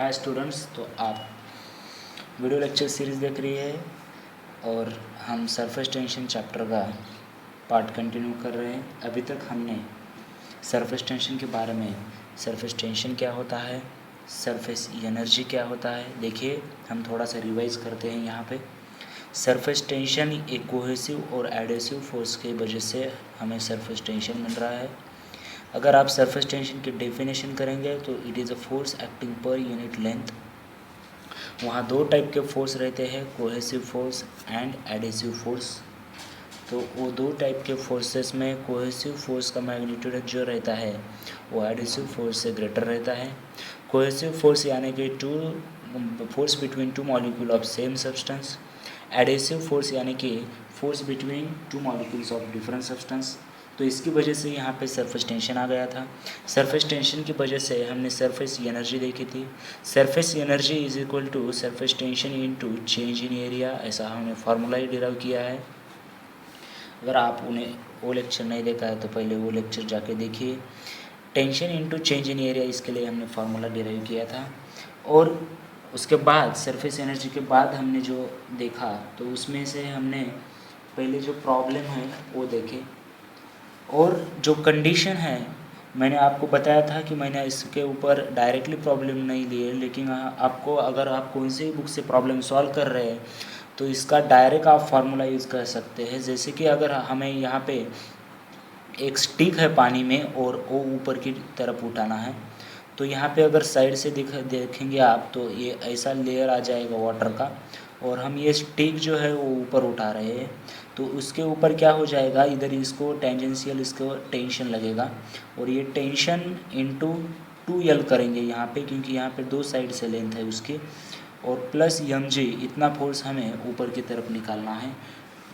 Hi students, तो आप video lecture series देख रही है और हम सरफेस टेंशन चैप्टर का पार्ट कंटिन्यू कर रहे हैं। अभी तक हमने सरफेस टेंशन के बारे में, सरफेस टेंशन क्या होता है, सरफेस एनर्जी क्या होता है, देखिए हम थोड़ा सा रिवाइज करते हैं यहाँ पे। सरफेस टेंशन एक कोहेसिव और एडेसिव फोर्स की वजह से हमें सरफेस टेंशन मिल रहा है। अगर आप सरफेस टेंशन की डेफिनेशन करेंगे तो it is a force acting per unit length. वहाँ दो टाइप के फोर्स रहते हैं, cohesive force and adhesive force. तो वो दो टाइप के फोर्सेस में कोहेसिव फोर्स का मैग्नीट्यूड जो रहता है वो एडेसिव फोर्स से ग्रेटर रहता है। कोहेसिव फोर्स यानी कि force between two molecule of same substance. Adhesive force यानी कि force between two molecules of different substance. तो इसकी वजह से यहाँ पे सरफेस टेंशन आ गया था। सरफेस टेंशन की वजह से हमने सरफेस एनर्जी देखी थी। Surface energy is equal to surface tension into change in area, ऐसा हमने फार्मूला ही डिराइव किया है। अगर आप उन्हें वो लेक्चर नहीं देखा है तो पहले वो लेक्चर जाके देखिए। Tension into change in area, इसके लिए हमने फार्मूला डिराइव किया था। और उसके बाद सरफेस एनर्जी के बाद हमने जो देखा तो उसमें से हमने पहले जो प्रॉब्लम है वो देखे और जो कंडीशन है मैंने आपको बताया था कि मैंने इसके ऊपर डायरेक्टली प्रॉब्लम नहीं लिए, लेकिन आपको अगर आप कौन से बुक से प्रॉब्लम सॉल्व कर रहे हैं तो इसका डायरेक्ट आप फार्मूला यूज़ कर सकते हैं। जैसे कि अगर हमें यहाँ पे एक स्टिक है पानी में और वो ऊपर की तरफ उठाना है तो यहाँ पे अगर साइड से देखेंगे आप तो ये ऐसा लेयर आ जाएगा वाटर का, और हम ये स्टिक जो है वो ऊपर उठा रहे हैं तो उसके ऊपर क्या हो जाएगा, इधर इसको टेंजेंशियल इसको टेंशन लगेगा और ये टेंशन इनटू 2L करेंगे यहाँ पे, क्योंकि यहाँ पे दो साइड से लेंथ है उसकी, और प्लस mg, इतना फोर्स हमें ऊपर की तरफ निकालना है,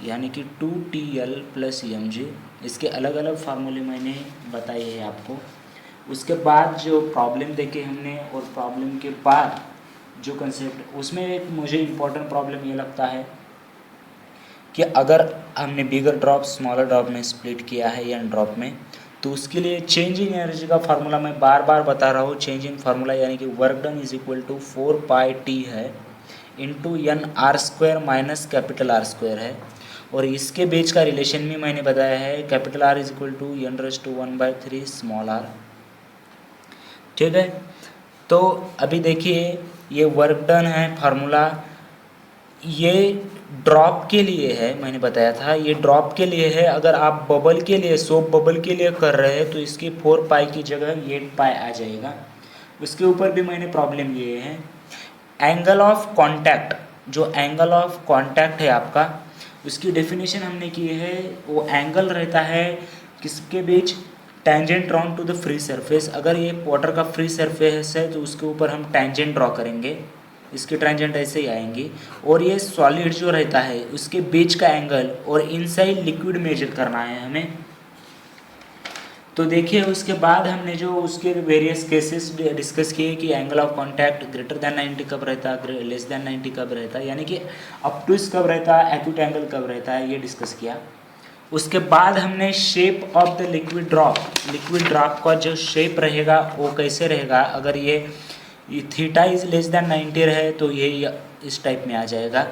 यानी कि 2TL प्लस mg। इसके अलग अलग फार्मूले मैंने बताए हैं आपको। उसके बाद जो प्रॉब्लम देखे हमने और प्रॉब्लम के बाद जो कंसेप्ट, उसमें एक मुझे इम्पोर्टेंट प्रॉब्लम ये लगता है कि अगर हमने बिगर ड्रॉप स्मॉलर ड्रॉप में स्प्लिट किया है या ड्रॉप में, तो उसके लिए चेंज इन एनर्जी का फार्मूला मैं बार बार बता रहा हूँ। चेंज इन फार्मूला यानी कि work done is equal to 4πt है into NR² minus capital R² है, और इसके बीच का रिलेशन भी मैंने बताया है, capital R is equal to n⁻⁴ small r। ठीक है, तो अभी देखिए ये वर्क डन है फार्मूला, ये ड्रॉप के लिए है, मैंने बताया था ये ड्रॉप के लिए है। अगर आप बबल के लिए, सोप बबल के लिए कर रहे हैं तो इसकी 4π की जगह 8π आ जाएगा। उसके ऊपर भी मैंने प्रॉब्लम लिए है। एंगल ऑफ कांटेक्ट, जो एंगल ऑफ कांटेक्ट है आपका, उसकी डेफिनेशन हमने की है, वो एंगल रहता है किसके बीच, tangent round to the free surface. अगर ये वाटर का फ्री सरफेस है तो उसके ऊपर हम टेंजेंट ड्रॉ करेंगे, इसके टेंजेंट ऐसे ही आएंगी, और ये सॉलिड जो रहता है उसके बीच का एंगल और इनसाइड लिक्विड मेजर करना है हमें। तो देखिए उसके बाद हमने जो उसके वेरियस केसेस डिस्कस किए कि angle of contact greater than 90 कब रहता है, लेस देन 90 कब रहता है, यानी कि अपटूस कब रहता है, एक्यूट एंगल कब रहता है, ये डिस्कस किया। उसके बाद हमने shape of the liquid drop का जो शेप रहेगा वो कैसे रहेगा, अगर ये थीटा इज लेस देन 90 है तो ये इस टाइप में आ जाएगा,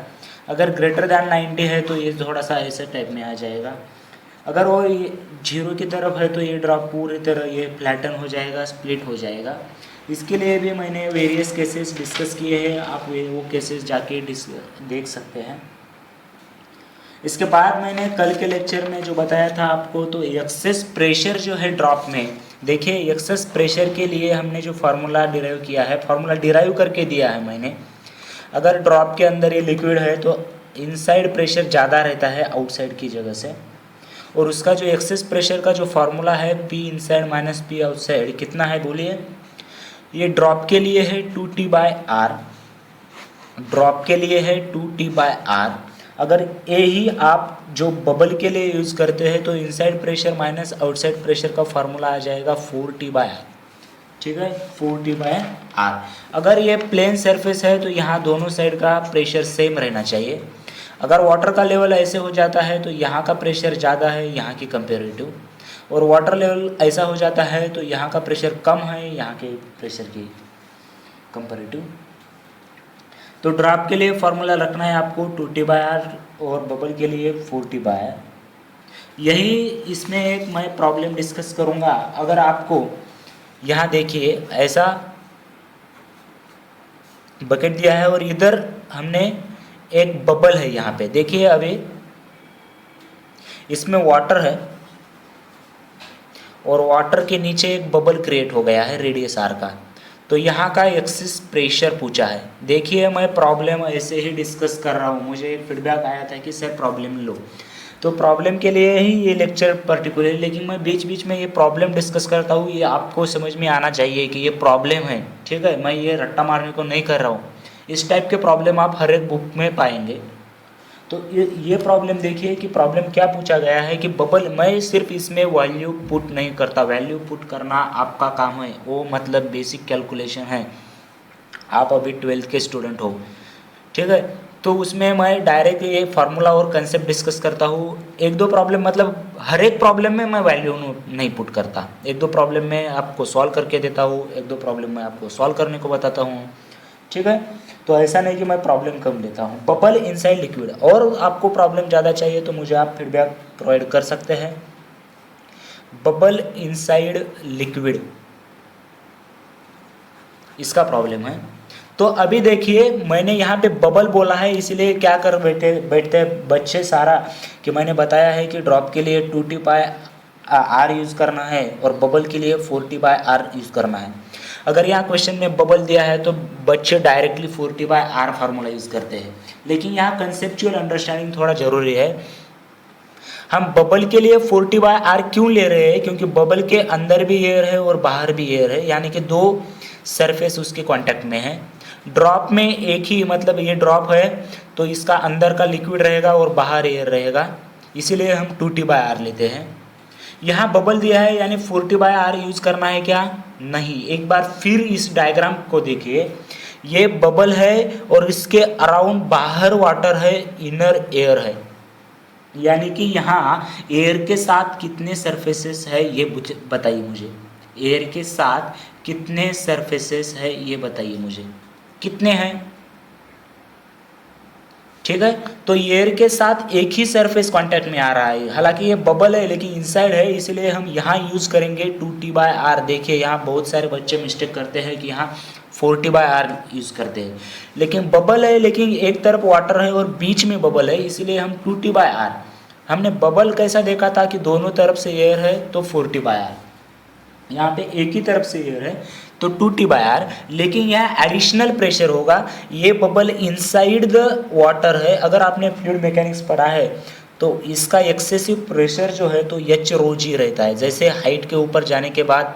अगर ग्रेटर देन 90 है तो ये थोड़ा सा ऐसे टाइप में आ जाएगा, अगर वो ये 0 की तरफ है तो ये ड्रॉप पूरी तरह ये फ्लैटन हो जाएगा, स्प्लिट हो जाएगा। इसके लिए भी मैंने वेरियस केसेस डिस्कस किए हैं, आप वो केसेस जाके देख सकते हैं। इसके बाद मैंने कल के लेक्चर में जो बताया था आपको, तो एक्सेस प्रेशर जो है ड्रॉप में, देखिए एक्सेस प्रेशर के लिए हमने जो फार्मूला डिराइव किया है, फार्मूला डिराइव करके दिया है मैंने। अगर ड्रॉप के अंदर ये लिक्विड है तो इनसाइड प्रेशर ज़्यादा रहता है आउटसाइड की जगह से, और उसका जो एक्सेस प्रेशर का जो फार्मूला है P inside minus P outside कितना है बोलिए, ये ड्रॉप के लिए है 2T/R, ड्रॉप के लिए है 2T/R। अगर ए ही आप जो बबल के लिए यूज़ करते हैं तो inside pressure minus outside pressure का फार्मूला आ जाएगा 4T/R। ठीक है, 4T/R। अगर ये प्लेन सरफेस है तो यहाँ दोनों साइड का प्रेशर सेम रहना चाहिए। अगर वाटर का लेवल ऐसे हो जाता है तो यहाँ का प्रेशर ज़्यादा है यहाँ की कंपेरेटिव, और वाटर लेवल ऐसा हो जाता है तो यहाँ का प्रेशर कम है यहाँ के प्रेशर की कंपैरेटिव। तो ड्रॉप के लिए फॉर्मूला रखना है आपको 2T/R और बबल के लिए 4T/R। यही इसमें एक मैं प्रॉब्लम डिस्कस करूँगा। अगर आपको यहाँ देखिए ऐसा बकेट दिया है और इधर हमने एक बबल है, यहाँ पे देखिए अभी इसमें वाटर है और वाटर के नीचे एक बबल क्रिएट हो गया है रेडियस आर का। तो यहाँ का एक्सिस प्रेशर पूछा है। देखिए मैं प्रॉब्लम ऐसे ही डिस्कस कर रहा हूँ, मुझे एक फीडबैक आया था कि सर प्रॉब्लम लो, तो प्रॉब्लम के लिए ही ये लेक्चर पर्टिकुलर, लेकिन मैं बीच बीच में ये प्रॉब्लम डिस्कस करता हूँ, ये आपको समझ में आना चाहिए कि ये प्रॉब्लम है, ठीक है। मैं ये रट्टा मारने को नहीं कर रहा हूँ, इस टाइप के प्रॉब्लम आप हर एक बुक में पाएंगे। तो ये प्रॉब्लम देखिए कि प्रॉब्लम क्या पूछा गया है कि बबल, मैं सिर्फ इसमें वैल्यू पुट नहीं करता, वैल्यू पुट करना आपका काम है, वो मतलब बेसिक कैलकुलेशन है। आप अभी 12th के स्टूडेंट हो, ठीक है, तो उसमें मैं डायरेक्ट ये फार्मूला और कंसेप्ट डिस्कस करता हूँ। एक दो प्रॉब्लम, मतलब हर एक प्रॉब्लम में मैं वैल्यू नहीं पुट करता, एक दो प्रॉब्लम में आपको सॉल्व करके देता हूँ, एक दो प्रॉब्लम में आपको सॉल्व करने को बताता हूँ, ठीक है। तो ऐसा नहीं कि मैं प्रॉब्लम कम लेता हूँ। बबल इनसाइड लिक्विड, और आपको प्रॉब्लम ज़्यादा चाहिए तो मुझे आप फीडबैक प्रोवाइड कर सकते हैं। बबल इनसाइड लिक्विड, इसका प्रॉब्लम है। तो अभी देखिए मैंने यहाँ पे बबल बोला है, इसलिए क्या कर बैठते बच्चे सारा कि मैंने बताया है कि ड्रॉप के लिए 2T/R यूज़ करना है और बबल के लिए 4T/R यूज़ करना है। अगर यहाँ क्वेश्चन में बबल दिया है तो बच्चे डायरेक्टली 4T/R फार्मूला यूज़ करते हैं, लेकिन यहाँ कंसेप्चुअल अंडरस्टैंडिंग थोड़ा ज़रूरी है। हम बबल के लिए 4T/R क्यों ले रहे हैं, क्योंकि बबल के अंदर भी एयर है और बाहर भी एयर है, यानी कि दो सरफेस उसके कांटेक्ट में है। ड्रॉप में एक ही, मतलब ये ड्रॉप है तो इसका अंदर का लिक्विड रहेगा और बाहर एयर रहेगा, इसीलिए हम 2T/R लेते हैं। यहाँ बबल दिया है यानी 4T/R यूज करना है क्या, नहीं। एक बार फिर इस डायग्राम को देखिए, ये बबल है और इसके अराउंड बाहर वाटर है, इनर एयर है, यानी कि यहाँ एयर के साथ कितने सरफेसेस है ये बताइए मुझे। एयर के साथ कितने सरफेसेस है ये बताइए मुझे, कितने हैं, ठीक है। तो एयर के साथ एक ही सरफेस कांटेक्ट में आ रहा है, हालांकि ये बबल है लेकिन इनसाइड है, इसलिए हम यहाँ यूज करेंगे 2T/R। देखिए यहाँ बहुत सारे बच्चे मिस्टेक करते हैं कि यहाँ 4T/R यूज करते हैं, लेकिन बबल है, लेकिन एक तरफ वाटर है और बीच में बबल है, इसीलिए हम 2T/R। हमने बबल कैसा देखा था कि दोनों तरफ से एयर है तो 4T/R, यहाँ पे एक ही तरफ से एयर है तो 2T/R, लेकिन यहाँ एडिशनल प्रेशर होगा। ये बबल इनसाइड द वाटर है, अगर आपने फ्लूइड मैकेनिक्स पढ़ा है तो इसका एक्सेसिव प्रेशर जो है तो H-ρg रहता है। जैसे हाइट के ऊपर जाने के बाद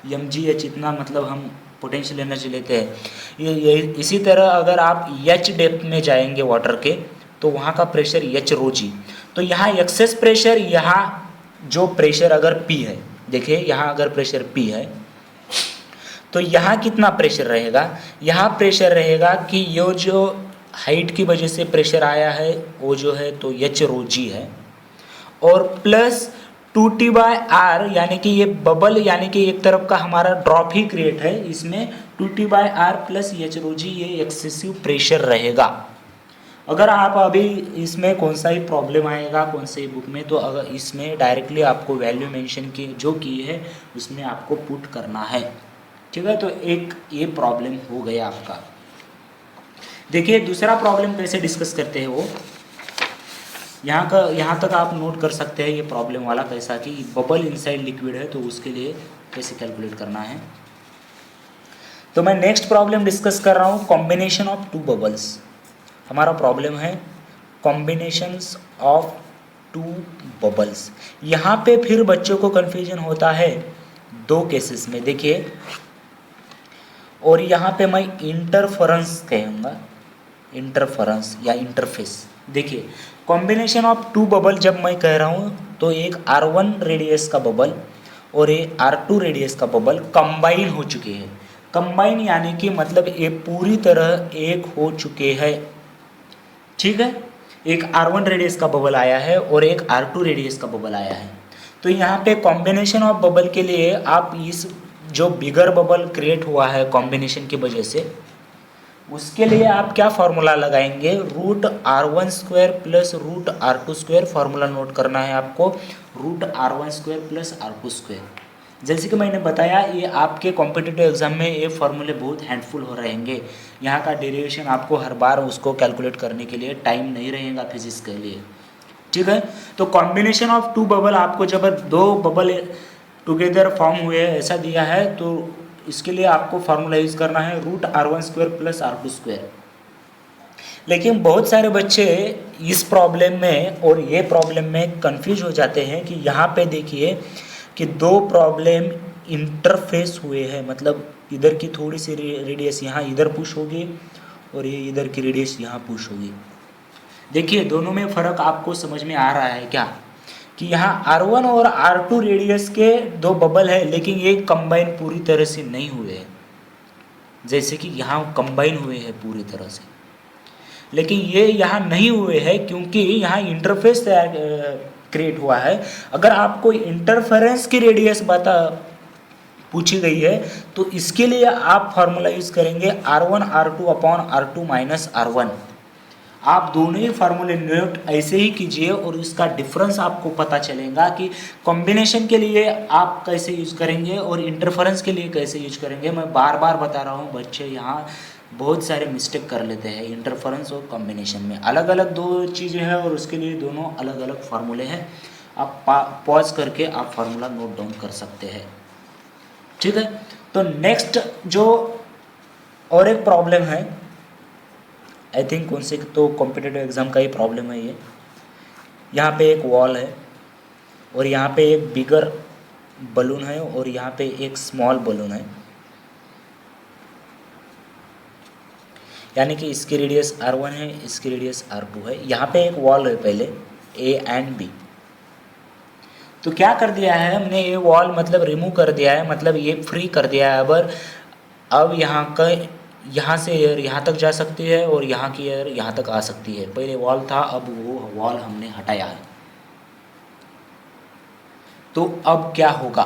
mgh इतना, मतलब हम पोटेंशियल एनर्जी लेते हैं, ये इसी तरह अगर आप H डेप्थ में जाएंगे वाटर के तो वहाँ का प्रेशर H-ρg। तो यहाँ एक्सेस प्रेशर, यहाँ जो प्रेशर अगर P है, देखिए यहाँ अगर प्रेशर P है तो यहाँ कितना प्रेशर रहेगा, यहाँ प्रेशर रहेगा कि ये जो हाइट की वजह से प्रेशर आया है वो जो है तो H-ρg है, और प्लस 2T/R, यानी कि ये बबल, यानी कि एक तरफ का हमारा ड्रॉप ही क्रिएट है, इसमें 2T/R प्लस H-ρg ये एक्सेसिव प्रेशर रहेगा। अगर आप अभी इसमें कौन सा ही प्रॉब्लम आएगा कौन से बुक में, तो अगर इसमें डायरेक्टली आपको वैल्यू मेंशन की जो की है उसमें आपको पुट करना है, ठीक है। तो एक ये प्रॉब्लम हो गया आपका। देखिए दूसरा प्रॉब्लम कैसे डिस्कस करते हैं वो, यहाँ तक आप नोट कर सकते हैं ये प्रॉब्लम वाला कैसा कि बबल इनसाइड लिक्विड है तो उसके लिए कैसे कैलकुलेट करना है। तो मैं नेक्स्ट प्रॉब्लम डिस्कस कर रहा हूँ, कॉम्बिनेशन ऑफ टू बबल्स। हमारा प्रॉब्लम है कॉम्बिनेशंस ऑफ टू बबल्स। यहाँ पे फिर बच्चों को कन्फ्यूजन होता है दो केसेस में, देखिए, और यहाँ पे मैं इंटरफेरेंस कहूँगा, इंटरफेरेंस या इंटरफेस। देखिए कॉम्बिनेशन ऑफ टू बबल जब मैं कह रहा हूँ तो एक R1 रेडियस का बबल और एक R2 रेडियस का बबल कंबाइन हो चुके हैं। कंबाइन यानी कि मतलब ये पूरी तरह एक हो चुके हैं, ठीक है। एक R1 रेडियस का बबल आया है और एक R2 रेडियस का बबल आया है। तो यहाँ पे कॉम्बिनेशन ऑफ बबल के लिए आप इस जो बिगर बबल क्रिएट हुआ है कॉम्बिनेशन की वजह से, उसके लिए आप क्या फार्मूला लगाएंगे, √r1² plus √r2², formula note करना है आपको, √r1² प्लस r2²। जैसे कि मैंने बताया, ये आपके कॉम्पिटिटिव एग्जाम में ये फार्मूले बहुत हैंडफुल हो रहेंगे। यहाँ का डेरिवेशन आपको हर बार उसको कैलकुलेट करने के लिए टाइम नहीं रहेगा फिजिक्स के लिए, ठीक है। तो कॉम्बिनेशन ऑफ 2 बबल, आपको जब 2 बबल टुगेदर फॉर्म हुए ऐसा दिया है, तो इसके लिए आपको फार्मूला यूज़ करना है √r1² प्लस r2²। लेकिन बहुत सारे बच्चे इस प्रॉब्लम में और ये प्रॉब्लम में कंफ्यूज हो जाते हैं कि यहाँ पे देखिए कि 2 प्रॉब्लम इंटरफेस हुए हैं, मतलब इधर की थोड़ी सी रेडियस यहाँ इधर पुश होगी और ये इधर की रेडियस यहाँ पुश होगी। देखिए दोनों में फ़र्क आपको समझ में आ रहा है क्या, कि यहाँ R1 और R2 रेडियस के 2 बबल है, लेकिन ये कंबाइन पूरी तरह से नहीं हुए हैं, जैसे कि यहाँ कंबाइन हुए हैं पूरी तरह से, लेकिन ये यहाँ नहीं हुए हैं क्योंकि यहाँ इंटरफेस क्रिएट हुआ है। अगर आपको इंटरफेरेंस की रेडियस पूछी गई है तो इसके लिए आप फार्मूला यूज़ करेंगे R1 R2 upon R2 minus R1। आप दोनों ही फार्मूले नोट ऐसे ही कीजिए और इसका डिफरेंस आपको पता चलेगा कि कॉम्बिनेशन के लिए आप कैसे यूज करेंगे और इंटरफेरेंस के लिए कैसे यूज करेंगे। मैं बार बार बता रहा हूँ, बच्चे यहाँ बहुत सारे मिस्टेक कर लेते हैं इंटरफेरेंस और कॉम्बिनेशन में। अलग अलग 2 चीज़ें हैं और उसके लिए दोनों अलग अलग फार्मूले हैं। आप पॉज करके आप फार्मूला नोट डाउन कर सकते हैं, ठीक है। तो नेक्स्ट जो और एक प्रॉब्लम है, आई थिंक कौन से तो कॉम्पिटिटिव एग्ज़ाम का ही प्रॉब्लम है ये। यहाँ पे एक वॉल है और यहाँ पे एक बिगर बलून है और यहाँ पे एक स्मॉल बलून है, यानी कि इसकी रेडियस R1 है, इसकी रेडियस R2 है। यहाँ पे एक वॉल है पहले A एंड B। तो क्या कर दिया है हमने, ये वॉल मतलब रिमूव कर दिया है, मतलब ये फ्री कर दिया है। अब यहाँ से एयर यहाँ तक जा सकती है और यहाँ की एयर यहाँ तक आ सकती है। पहले वॉल था, अब वो वॉल हमने हटाया है। तो अब क्या होगा,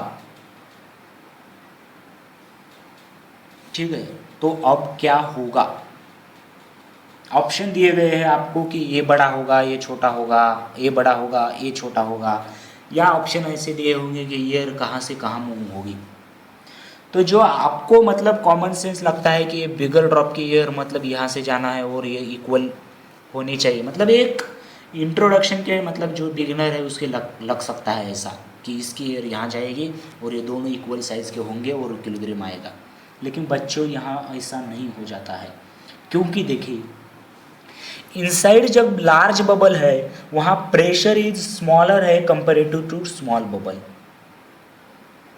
ठीक है। तो अब क्या होगा, ऑप्शन दिए गए हैं आपको कि ये बड़ा होगा, ये छोटा होगा, ये बड़ा होगा, ये छोटा होगा, या ऑप्शन ऐसे दिए होंगे कि एयर कहाँ से कहाँ मूव होगी। तो जो आपको मतलब कॉमन सेंस लगता है कि ये बिगर ड्रॉप की एयर मतलब यहाँ से जाना है और ये इक्वल होनी चाहिए, मतलब एक इंट्रोडक्शन के मतलब जो बिगिनर है उसके लग सकता है ऐसा कि इसकी एयर यहाँ जाएगी और ये दोनों इक्वल साइज़ के होंगे और इक्विलिब्रियम आएगा। लेकिन बच्चों यहाँ ऐसा नहीं हो जाता है, क्योंकि देखिए इनसाइड जब लार्ज बबल है वहाँ प्रेशर इज स्मॉलर है कंपेरेटिव टू स्मॉल बबल।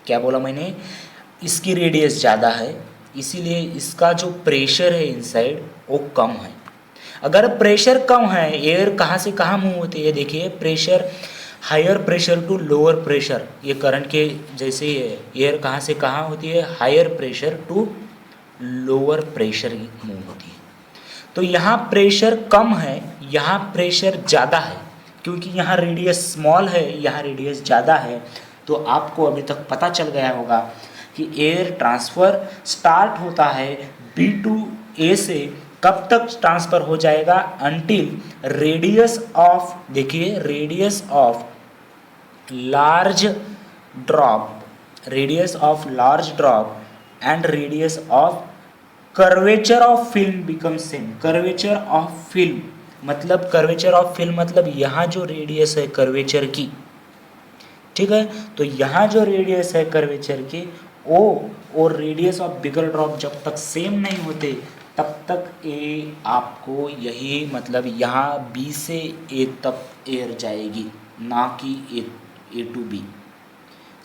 क्या बोला मैंने, इसकी रेडियस ज़्यादा है, इसीलिए इसका जो प्रेशर है इनसाइड वो कम है। अगर प्रेशर कम है, एयर कहाँ से कहाँ मूव होती है, देखिए pressure higher pressure to lower pressure, ये करंट के जैसे ही है। एयर कहाँ से कहाँ होती है, higher pressure to lower pressure move होती है। तो यहाँ प्रेशर कम है, यहाँ प्रेशर ज़्यादा है, क्योंकि यहाँ रेडियस स्मॉल है, यहाँ रेडियस ज़्यादा है। तो आपको अभी तक पता चल गया होगा कि एयर ट्रांसफ़र स्टार्ट होता है B टू A से, कब तक ट्रांसफ़र हो जाएगा, अनटिल रेडियस ऑफ, देखिए radius of large drop, radius of large drop and radius of curvature of film become same. Curvature of film मतलब, कर्वेचर ऑफ फिल्म मतलब यहाँ जो रेडियस है कर्वेचर की, ठीक है। तो यहाँ जो रेडियस है कर्वेचर की ओ और रेडियस ऑफ बिगर ड्रॉप जब तक सेम नहीं होते तब तक ए आपको यही मतलब यहाँ B से A तक एयर जाएगी, ना कि A टू B।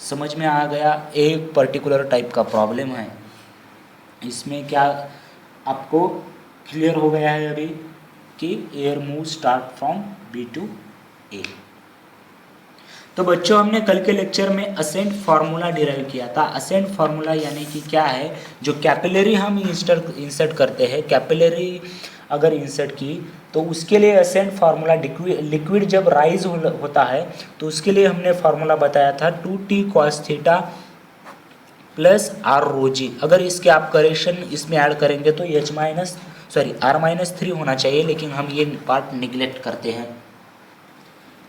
समझ में आ गया, एक पर्टिकुलर टाइप का प्रॉब्लम है। इसमें क्या आपको क्लियर हो गया है अभी कि air move start from B to A। तो बच्चों हमने कल के लेक्चर में असेंट फार्मूला डिराइव किया था। असेंट फार्मूला यानी कि क्या है, जो कैपिलरी हम इंसर्ट करते हैं, कैपिलरी अगर इंसर्ट की तो उसके लिए असेंट फार्मूला, लिक्विड जब राइज होता है तो उसके लिए हमने फार्मूला बताया था 2t cos theta plus r rho g. अगर इसके आप करेक्शन इसमें ऐड करेंगे तो R-3 होना चाहिए, लेकिन हम ये पार्ट निगलेक्ट करते हैं।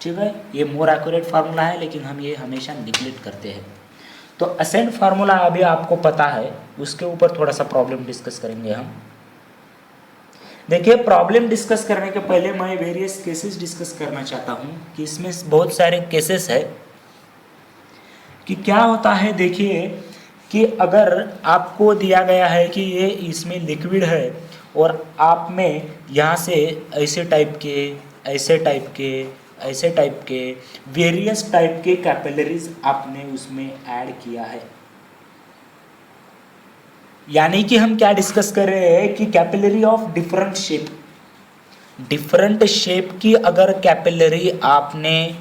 ठीक है, ये मोर एक्यूरेट फार्मूला है, लेकिन हम ये हमेशा निगलेक्ट करते हैं। तो असेंट फार्मूला अभी आपको पता है, उसके ऊपर थोड़ा सा प्रॉब्लम डिस्कस करेंगे हम। देखिए, प्रॉब्लम डिस्कस करने के पहले मैं वेरियस केसेस डिस्कस करना चाहता हूँ कि इसमें बहुत सारे केसेस है कि क्या होता है। देखिए कि अगर आपको दिया गया है कि ये इसमें लिक्विड है और आप में यहाँ से ऐसे टाइप के, ऐसे टाइप के, ऐसे टाइप के वेरियस टाइप के कैपिलरीज आपने उसमें ऐड किया है। यानी कि हम क्या डिस्कस कर रहे हैं कि capillary of different shape, different shape की अगर कैपिलरी आपने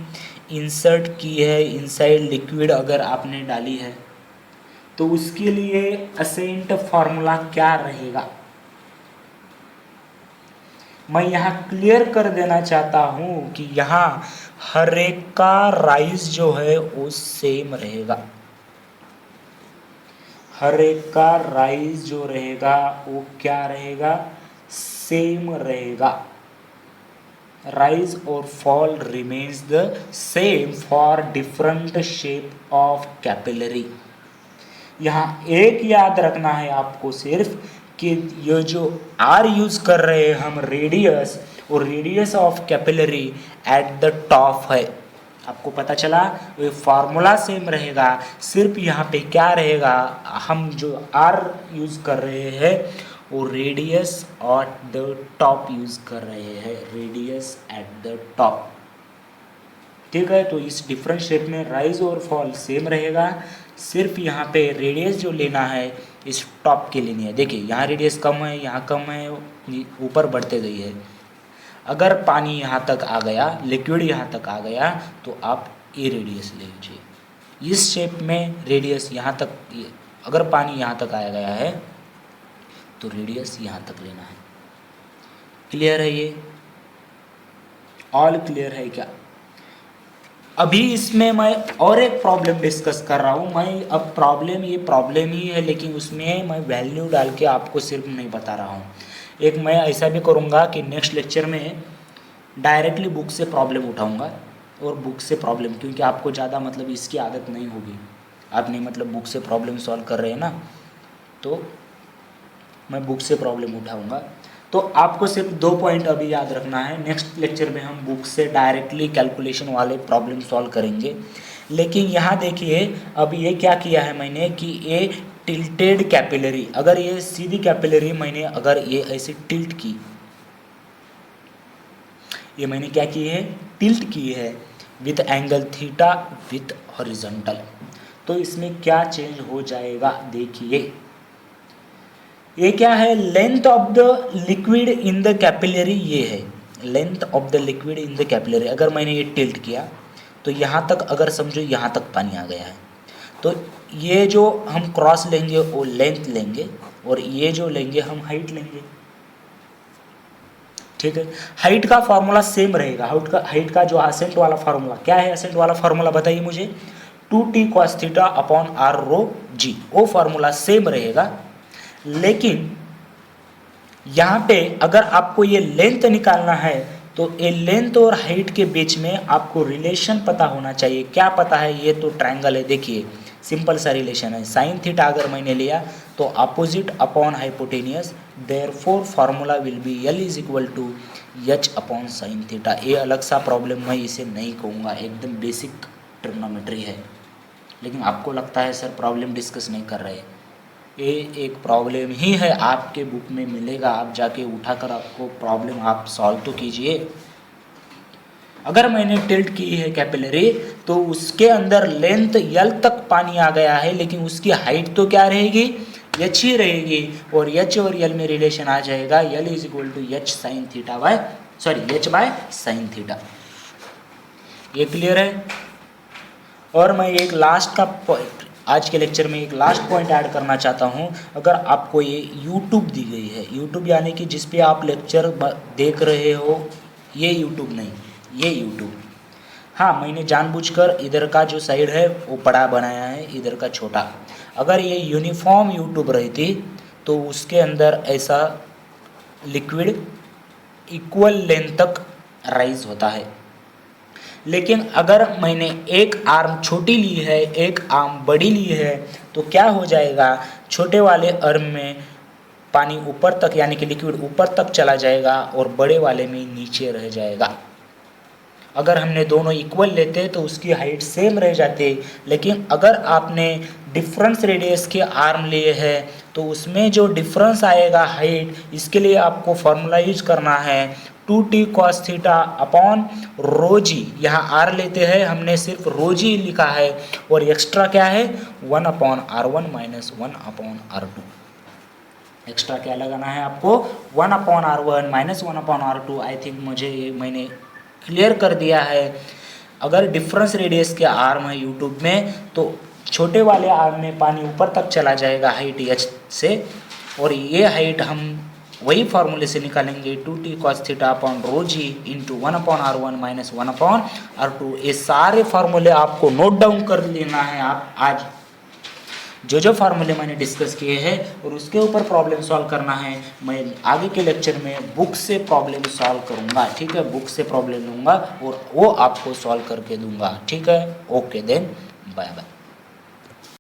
इंसर्ट की है इनसाइड लिक्विड, अगर आपने डाली है, तो उसके लिए असेंट फार्मूला क्या रहेगा। मैं यहाँ क्लियर कर देना चाहता हूँ कि यहाँ हर एक का राइज जो है वो सेम रहेगा। हर एक का राइज जो रहेगा वो क्या रहेगा, सेम रहेगा। rise or fall remains the same for different shape of capillary। यहाँ एक याद रखना है आपको सिर्फ कि ये जो R यूज कर रहे हैं हम रेडियस, और radius of capillary at the top है। आपको पता चला, ये फार्मूला सेम रहेगा, सिर्फ यहाँ पे क्या रहेगा, हम जो R यूज कर रहे हैं वो radius at the top use कर रहे हैं, रेडियस एट द टॉप। ठीक है, तो इस डिफरेंट शेप में राइज और फॉल सेम रहेगा, सिर्फ यहाँ पे रेडियस जो लेना है इस टॉप के लेनी है। देखिए यहाँ रेडियस कम है, यहाँ कम है, ऊपर बढ़ते गई है। अगर पानी यहाँ तक आ गया, लिक्विड यहाँ तक आ गया, तो आप ये रेडियस ले लीजिए। इस शेप में रेडियस यहाँ तक, अगर पानी यहाँ तक आया गया है तो रेडियस यहाँ तक लेना है। क्लियर है ये? ऑल क्लियर है क्या? अभी इसमें मैं और एक प्रॉब्लम डिस्कस कर रहा हूँ। मैं अब प्रॉब्लम ये प्रॉब्लम ही है, लेकिन उसमें मैं वैल्यू डाल के आपको सिर्फ नहीं बता रहा हूँ। एक मैं ऐसा भी करूँगा कि नेक्स्ट लेक्चर में डायरेक्टली बुक से प्रॉब्लम उठाऊँगा, और बुक से प्रॉब्लम, क्योंकि आपको ज़्यादा मतलब इसकी आदत नहीं होगी, आपने मतलब बुक से प्रॉब्लम सॉल्व कर रहे हैं ना, तो मैं बुक से प्रॉब्लम उठाऊँगा। तो आपको सिर्फ 2 पॉइंट अभी याद रखना है। नेक्स्ट लेक्चर में हम बुक से डायरेक्टली कैलकुलेशन वाले प्रॉब्लम सॉल्व करेंगे। लेकिन यहाँ देखिए, अब ये क्या किया है मैंने कि ये टिल्टेड कैपिलरी, अगर ये सीधी कैपिलरी मैंने अगर ये ऐसे टिल्ट की, ये मैंने क्या की है, टिल्ट की है with angle theta with horizontal, तो इसमें क्या चेंज हो जाएगा देखिए। ये क्या है, length of the liquid in the capillary, ये है length of the liquid in the capillary. अगर मैंने ये टिल्ट किया तो यहाँ तक, अगर समझो यहाँ तक पानी आ गया है, तो ये जो हम क्रॉस लेंगे वो लेंथ लेंगे, और ये जो लेंगे हम हाइट लेंगे। ठीक है, हाइट का फॉर्मूला सेम रहेगा। हाइट का जो असेंट वाला फार्मूला क्या है, असेंट वाला फार्मूला बताइए मुझे, 2t cos theta upon r रो जी, वो फार्मूला सेम रहेगा। लेकिन यहाँ पे अगर आपको ये लेंथ निकालना है, तो ये लेंथ और हाइट के बीच में आपको रिलेशन पता होना चाहिए। क्या पता है, ये तो ट्रायंगल है, देखिए सिंपल सा रिलेशन है। साइन थीटा अगर मैंने लिया तो opposite upon hypotenuse, therefore formula will be L is equal to H upon sine theta. ये अलग सा प्रॉब्लम, मैं इसे नहीं कहूँगा, एकदम बेसिक ट्रिग्नोमेट्री है। लेकिन आपको लगता है सर प्रॉब्लम डिस्कस नहीं कर रहे, ये एक प्रॉब्लम ही है, आपके बुक में मिलेगा, आप जाके उठाकर आपको प्रॉब्लम आप सॉल्व तो कीजिए। अगर मैंने टिल्ट की है कैपिलरी, तो उसके अंदर लेंथ L तक पानी आ गया है, लेकिन उसकी हाइट तो क्या रहेगी, H ही रहेगी, और H और L में रिलेशन आ जाएगा, L is equal to H sine theta by, sorry H by sine theta. ये क्लियर है? और मैं एक लास्ट का पॉइंट आज के लेक्चर में, एक लास्ट पॉइंट ऐड करना चाहता हूँ। अगर आपको ये YouTube दी गई है, YouTube यानी कि जिस पे आप लेक्चर देख रहे हो, ये YouTube नहीं, ये YouTube, हाँ, मैंने जानबूझकर इधर का जो साइड है वो बड़ा बनाया है, इधर का छोटा। अगर ये यूनिफॉर्म यूट्यूब रहती तो उसके अंदर ऐसा लिक्विड इक्वल लेंथ तक राइज होता है। लेकिन अगर मैंने एक आर्म छोटी ली है, एक आर्म बड़ी ली है, तो क्या हो जाएगा, छोटे वाले आर्म में पानी ऊपर तक यानी कि लिक्विड ऊपर तक चला जाएगा और बड़े वाले में नीचे रह जाएगा। अगर हमने दोनों इक्वल लेते तो उसकी हाइट सेम रह जाती, लेकिन अगर आपने डिफरेंस रेडियस के आर्म लिए हैं तो उसमें जो डिफरेंस आएगा हाइट, इसके लिए आपको फॉर्मूला यूज करना है 2t cos theta upon rho g. यहाँ आर लेते हैं, हमने सिर्फ रो जी लिखा है और एक्स्ट्रा क्या है 1/r1 माइनस 1/r2। एक्स्ट्रा क्या लगाना है आपको 1/r1 minus 1/r2। I think मुझे ये मैंने क्लियर कर दिया है। अगर डिफरेंस रेडियस के आर्म है यूट्यूब में तो छोटे वाले आर्म में पानी ऊपर तक चला जाएगा हाइट h से, और ये हाइट हम वही फार्मूले से निकालेंगे 2t cos theta upon rho g into 1/r1 minus 1/r2। ये सारे फार्मूले आपको नोट डाउन कर लेना है। आप आज जो फार्मूले मैंने डिस्कस किए हैं और उसके ऊपर प्रॉब्लम सॉल्व करना है। मैं आगे के लेक्चर में बुक से प्रॉब्लम सॉल्व करूंगा, ठीक है, बुक से प्रॉब्लम लूँगा और वो आपको सॉल्व करके दूंगा, ठीक है। Okay then, bye bye.